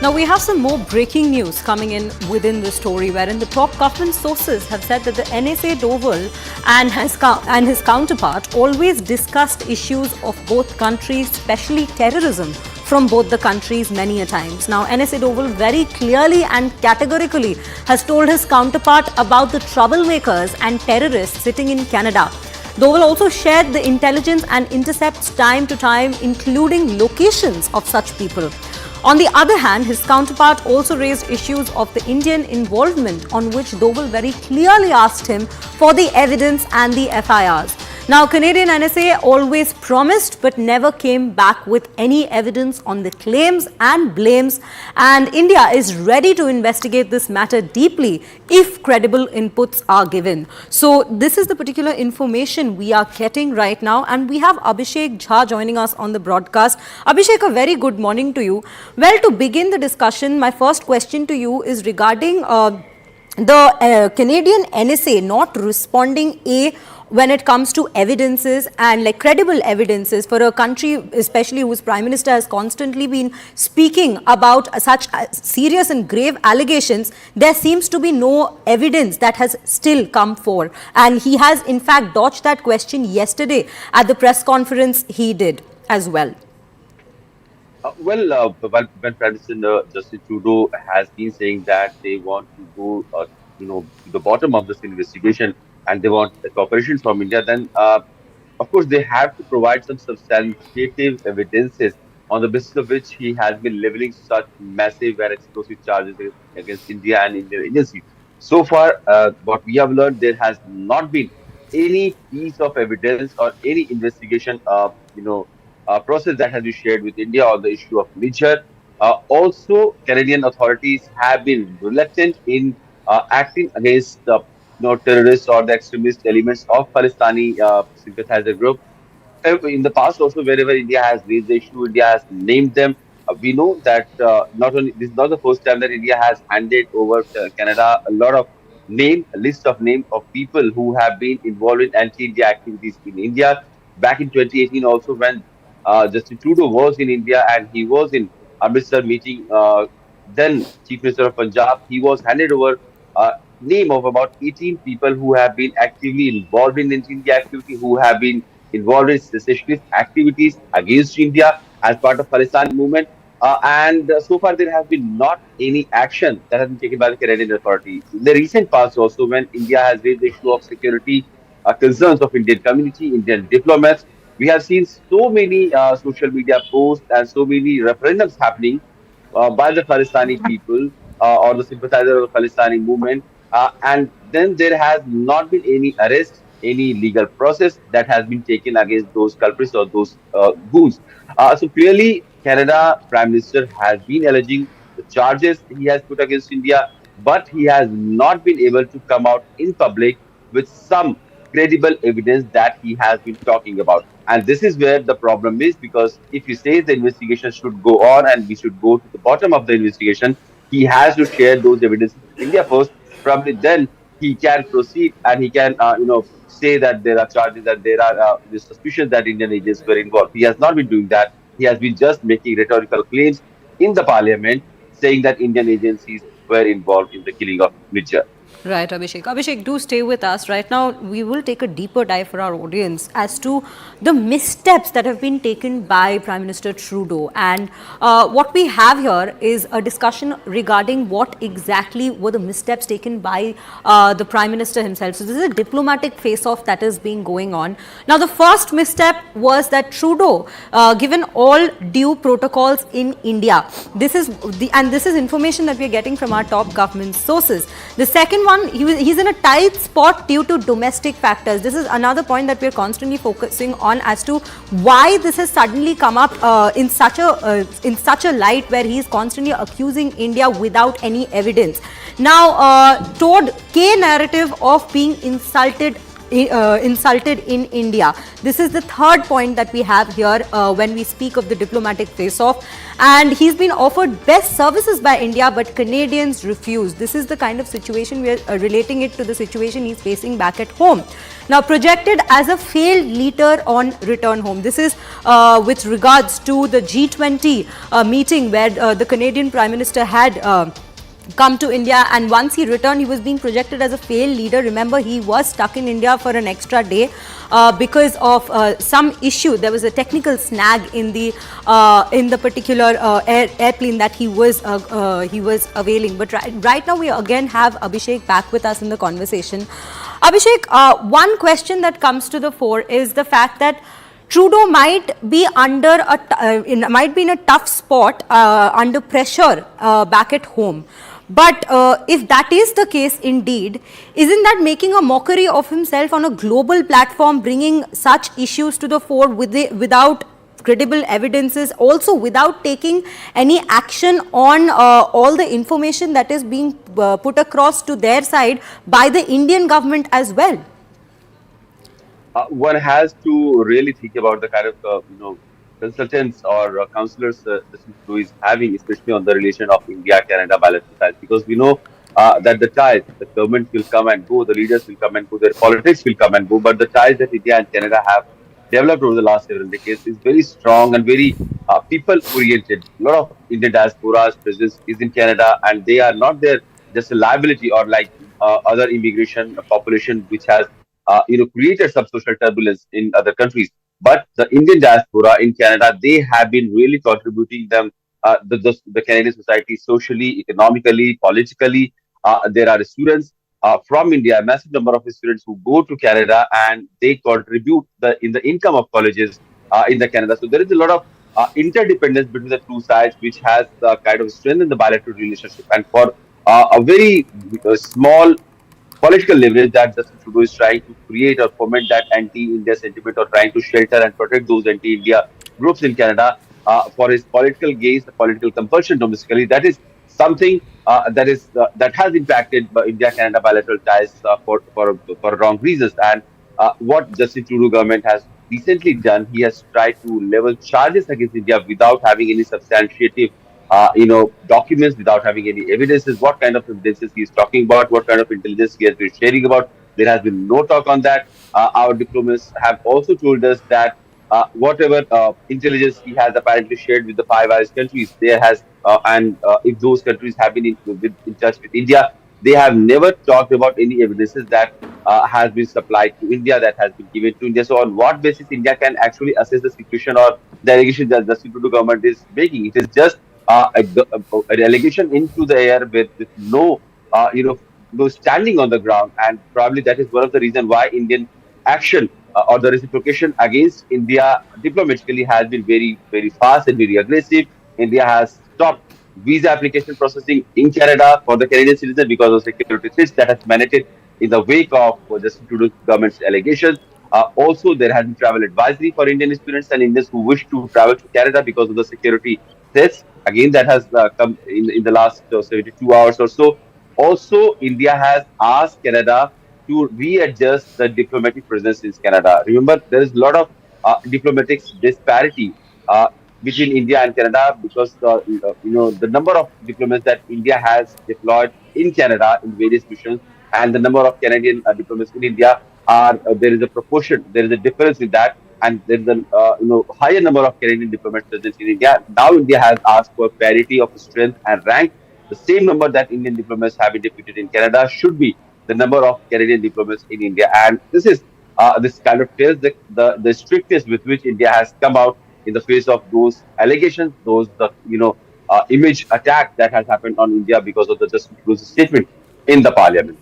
Now we have some more breaking news coming in within the story, wherein the top government sources have said that the NSA Doval and his counterpart always discussed issues of both countries, especially terrorism, from both the countries many a times. Now NSA Doval very clearly and categorically has told his counterpart about the troublemakers and terrorists sitting in Canada. Doval also shared the intelligence and intercepts time to time, including locations of such people. On the other hand, his counterpart also raised issues of the Indian involvement, on which Doval very clearly asked him for the evidence and the FIRs. Now, Canadian NSA always promised but never came back with any evidence on the claims and blames, and India is ready to investigate this matter deeply if credible inputs are given. So, this is the particular information we are getting right now, and we have Abhishek Jha joining us on the broadcast. Abhishek, a very good morning to you. Well, to begin the discussion, my first question to you is regarding the Canadian NSA not responding when it comes to evidences and like credible evidences for a country, especially whose Prime Minister has constantly been speaking about such serious and grave allegations. There seems to be no evidence that has still come forward, and he has in fact dodged that question yesterday at the press conference he did as well. When President Justin Trudeau has been saying that they want to go, to the bottom of this investigation and they want a cooperation from India, then of course they have to provide some substantive evidences on the basis of which he has been leveling such massive and explosive charges against India and Indian agencies. So far, what we have learned, there has not been any piece of evidence or any investigation, process that has been shared with India on the issue of Niger. Also, Canadian authorities have been reluctant in acting against the terrorists or the extremist elements of Palestini sympathizer group. In the past also, wherever India has raised the issue, India has named them. We know that not only this is not the first time that India has handed over Canada a list of name of people who have been involved in anti-India activities in India. Back in 2018, also when Justin Trudeau was in India and he was in Amritsar meeting then Chief Minister of Punjab, he was handed over a name of about 18 people who have been actively involved in anti-India activity, who have been involved in secessionist activities against India as part of Palestine movement. And so far, there has been not any action that has been taken by the Canadian authority. In the recent past, also, when India has raised the issue of security concerns of Indian community, Indian diplomats, we have seen so many social media posts and so many referendums happening by the Palestini people or the sympathizer of the Palestini movement. And then there has not been any arrest, any legal process that has been taken against those culprits or those goons. So clearly, Canada Prime Minister has been alleging the charges he has put against India, but he has not been able to come out in public with some credible evidence that he has been talking about. And this is where the problem is, because if he says the investigation should go on and we should go to the bottom of the investigation, he has to share those evidences with India first. Probably then he can proceed and he can, say that there are charges and there are the suspicions that Indian agents were involved. He has not been doing that. He has been just making rhetorical claims in the parliament saying that Indian agencies were involved in the killing of Niger. Right, Abhishek. Abhishek, do stay with us. Right now, we will take a deeper dive for our audience as to the missteps that have been taken by Prime Minister Trudeau. And what we have here is a discussion regarding what exactly were the missteps taken by the Prime Minister himself. So this is a diplomatic face-off that is being going on. Now, the first misstep was that Trudeau, given all due protocols in India, this is information that we are getting from our top government sources. The second one, he's in a tight spot due to domestic factors. This is another point that we're constantly focusing on as to why this has suddenly come up in such a light, where he's constantly accusing India without any evidence. Now, toward K narrative of being insulted insulted in India. This is the third point that we have here when we speak of the diplomatic face-off. And he's been offered best services by India, but Canadians refuse. This is the kind of situation we are relating it to the situation he's facing back at home. Now, projected as a failed leader on return home. This is with regards to the G20 meeting where the Canadian Prime Minister had come to India, and once he returned, he was being projected as a failed leader. Remember, he was stuck in India for an extra day because of some issue. There was a technical snag in the particular airplane that he was availing. But right now, we again have Abhishek back with us in the conversation. Abhishek, one question that comes to the fore is the fact that Trudeau might be might be in a tough spot under pressure back at home. But if that is the case indeed, isn't that making a mockery of himself on a global platform, bringing such issues to the fore without credible evidences, also without taking any action on all the information that is being put across to their side by the Indian government as well? One has to really think about the kind of consultants or counselors Justin Trudeau is having, especially on the relation of India-Canada bilateral ties, because we know that the ties, the governments will come and go, the leaders will come and go, their politics will come and go, but the ties that India and Canada have developed over the last several decades is very strong and very people-oriented. A lot of Indian diaspora's presence is in Canada, and they are not there just a liability or like other immigration population which has created some social turbulence in other countries. But the Indian diaspora in Canada, they have been really contributing them the Canadian society socially, economically, politically. There are students from India, a massive number of students who go to Canada and they contribute in the income of colleges in the Canada. So there is a lot of interdependence between the two sides, which has kind of strengthened the bilateral relationship. And for a very small political leverage that Justin Trudeau is trying to create or foment that anti-India sentiment or trying to shelter and protect those anti-India groups in Canada for his political gains, the political compulsion domestically. That is something that has impacted India-Canada bilateral ties for wrong reasons. And what Justin Trudeau government has recently done, he has tried to level charges against India without having any substantiative documents, without having any evidences, what kind of evidences he is talking about, what kind of intelligence he has been sharing about. There has been no talk on that. Our diplomats have also told us that whatever intelligence he has apparently shared with the five Irish countries, there has, and if those countries have been in touch with India, they have never talked about any evidences that has been supplied to India, that has been given to India. So, on what basis India can actually assess the situation or the allegation that the Trudeau government is making? It is just an allegation into the air with no, no standing on the ground, and probably that is one of the reasons why Indian action or the reciprocation against India diplomatically has been very, very fast and very aggressive. India has stopped visa application processing in Canada for the Canadian citizen because of security threats that has emanated in the wake of Justin Trudeau's government's allegations. Also, there has been travel advisory for Indian students and Indians who wish to travel to Canada because of the security threats. Again, that has come in the last 72 hours or so. Also, India has asked Canada to readjust the diplomatic presence in Canada. Remember, there is a lot of diplomatic disparity between India and Canada because the number of diplomats that India has deployed in Canada in various missions and the number of Canadian diplomats in India are there is a proportion, there is a difference in that, and there is a higher number of Canadian diplomats present in India. Now India has asked for parity of strength and rank. The same number that Indian diplomats have been deputed in Canada should be the number of Canadian diplomats in India, and this kind of tells the strictness with which India has come out in the face of those allegations, those image attack that has happened on India because of the Justin Trudeau's statement in the Parliament.